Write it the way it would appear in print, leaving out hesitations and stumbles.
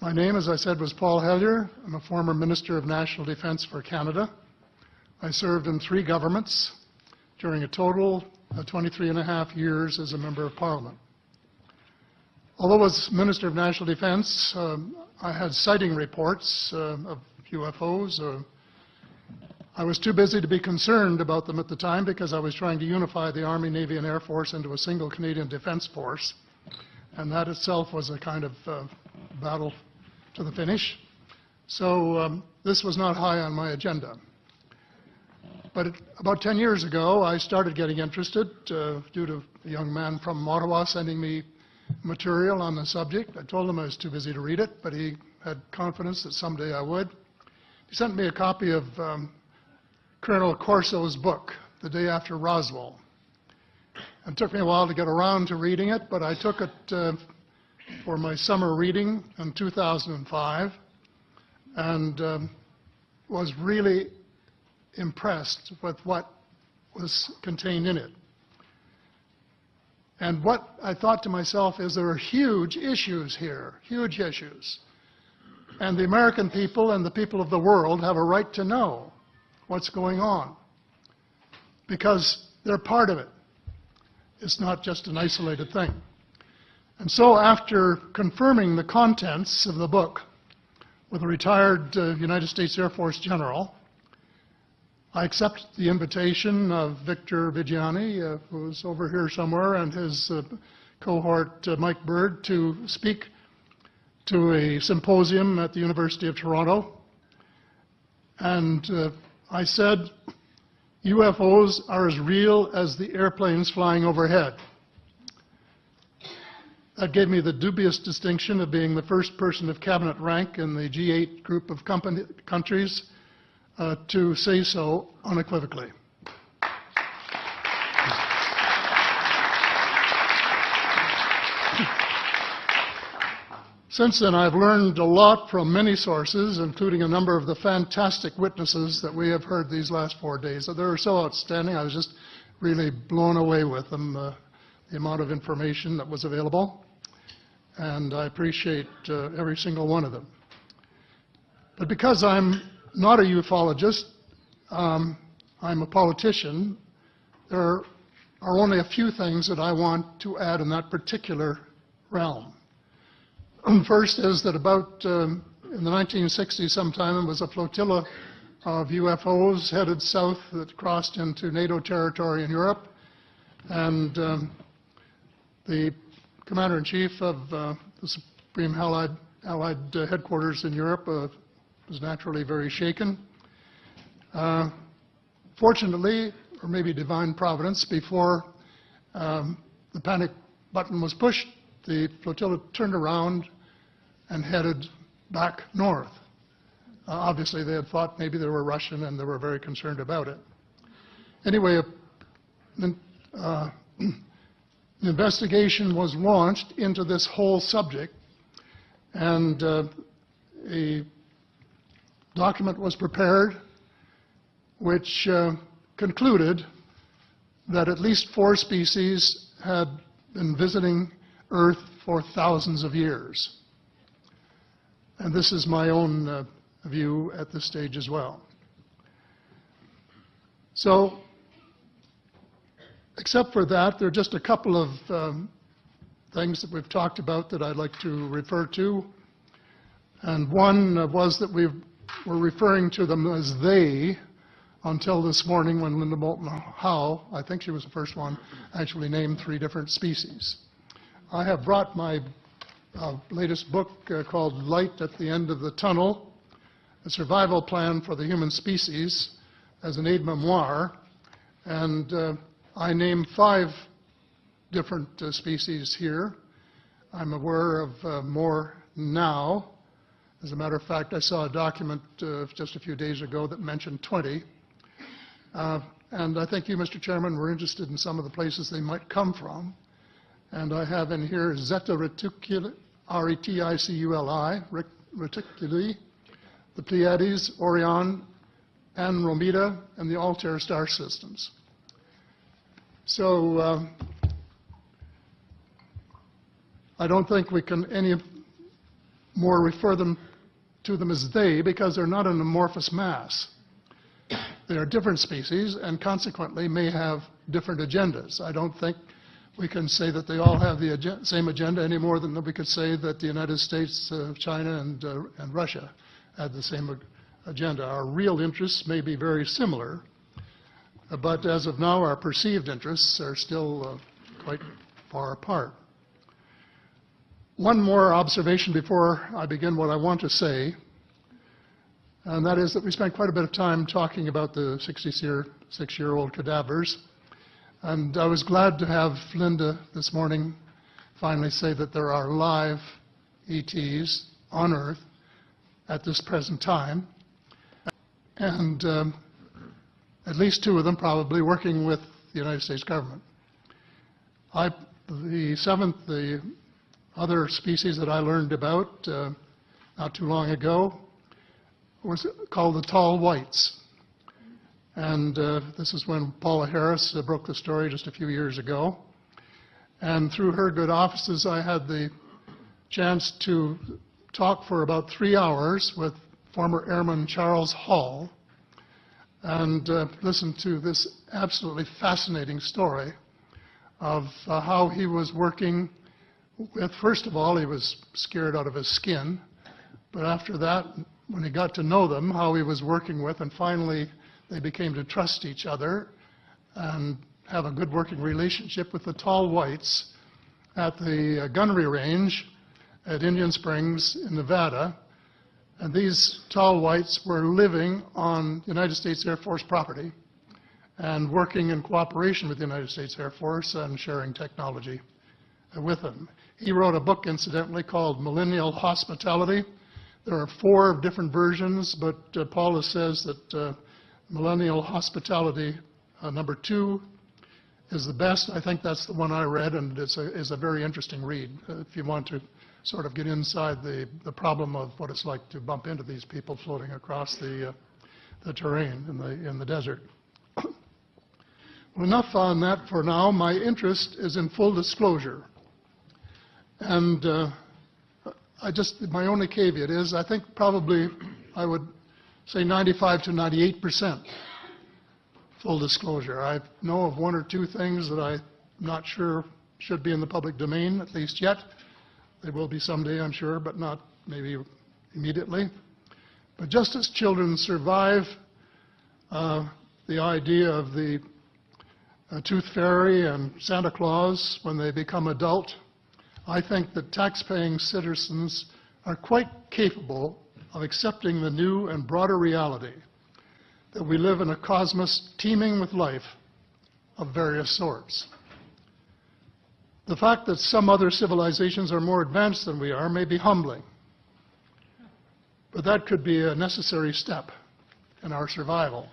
My name, as I said, was Paul Hellyer. I'm a former Minister of National Defence for Canada. I served in 3 governments during a total of 23 and a half years as a Member of Parliament. Although as Minister of National Defence, I had sighting reports of UFOs. I was too busy to be concerned about them at the time because I was trying to unify the Army, Navy, and Air Force into a single Canadian Defence Force. And that itself was a kind of battle to the finish. So this was not high on my agenda. But about 10 years ago, I started getting interested due to a young man from Ottawa sending me material on the subject. I told him I was too busy to read it, but he had confidence that someday I would. He sent me a copy of Colonel Corso's book, The Day After Roswell. It took me a while to get around to reading it, but I took it for my summer reading in 2005 and was really impressed with what was contained in it. And what I thought to myself is there are huge issues here, huge issues. And the American people and the people of the world have a right to know what's going on because they're part of it. It's not just an isolated thing. And so after confirming the contents of the book with a retired United States Air Force general, I accepted the invitation of Victor Vigiani, who's over here somewhere, and his cohort, Mike Bird, to speak to a symposium at the University of Toronto. And I said, UFOs are as real as the airplanes flying overhead. That gave me the dubious distinction of being the first person of cabinet rank in the G8 group of countries to say so unequivocally. Since then, I've learned a lot from many sources, including a number of the fantastic witnesses that we have heard these last 4 days. They were so outstanding, I was just really blown away with them, the amount of information that was available. And I appreciate every single one of them. But because I'm not a ufologist, I'm a politician, there are only a few things that I want to add in that particular realm. First is that about in the 1960s sometime, there was a flotilla of UFOs headed south that crossed into NATO territory in Europe. And the Commander-in-Chief of the Supreme Allied Headquarters in Europe was naturally very shaken. Fortunately, or maybe divine providence, before the panic button was pushed, the flotilla turned around and headed back north. Obviously, they had thought maybe they were Russian, and they were very concerned about it. Anyway, the investigation was launched into this whole subject, and a document was prepared which concluded that at least 4 species had been visiting Earth for thousands of years. And this is my own view at this stage as well. So, except for that, there are just a couple of things that we've talked about that I'd like to refer to. And one was that we were referring to them as they until this morning when Linda Moulton Howe, I think she was the first one, actually named 3 different species. I have brought my latest book called Light at the End of the Tunnel, A Survival Plan for the Human Species, as an aide-memoire, and I name 5 different species here. I'm aware of more now. As a matter of fact, I saw a document just a few days ago that mentioned 20. And I think you, Mr. Chairman, were interested in some of the places they might come from. And I have in here Zeta Reticuli, R-E-T-I-C-U-L-I, Reticuli, the Pleiades, Orion, Andromeda, and the Altair star systems. So I don't think we can any more refer to them as they because they're not an amorphous mass. They are different species and consequently may have different agendas. I don't think we can say that they all have the same agenda any more than we could say that the United States, China, and Russia had the same agenda. Our real interests may be very similar, but as of now, our perceived interests are still quite far apart. One more observation before I begin what I want to say, and that is that we spent quite a bit of time talking about the 66-year-old cadavers. And I was glad to have Linda this morning finally say that there are live ETs on Earth at this present time, and at least 2 of them probably working with the United States government. The other species that I learned about not too long ago was called the tall whites. And this is when Paula Harris broke the story just a few years ago. And through her good offices, I had the chance to talk for about 3 hours with former Airman Charles Hall and listen to this absolutely fascinating story of how he was working with, first of all, he was scared out of his skin, but after that, when he got to know them, how he was working with, and finally they became to trust each other and have a good working relationship with the tall whites at the gunnery range at Indian Springs in Nevada. And these tall whites were living on United States Air Force property and working in cooperation with the United States Air Force and sharing technology with them. He wrote a book, incidentally, called Millennial Hospitality. There are 4 different versions, but Paula says that Millennial Hospitality number 2 is the best. I think that's the one I read, and it's a very interesting read if you want to sort of get inside the problem of what it's like to bump into these people floating across the terrain in the desert. Well, enough on that for now. My interest is in full disclosure. And my only caveat is I think probably I would say 95 to 98% full disclosure. I know of 1 or 2 things that I'm not sure should be in the public domain, at least yet. They will be someday, I'm sure, but not maybe immediately. But just as children survive the idea of the Tooth Fairy and Santa Claus when they become adult, I think that tax-paying citizens are quite capable of accepting the new and broader reality that we live in a cosmos teeming with life of various sorts. The fact that some other civilizations are more advanced than we are may be humbling, but that could be a necessary step in our survival.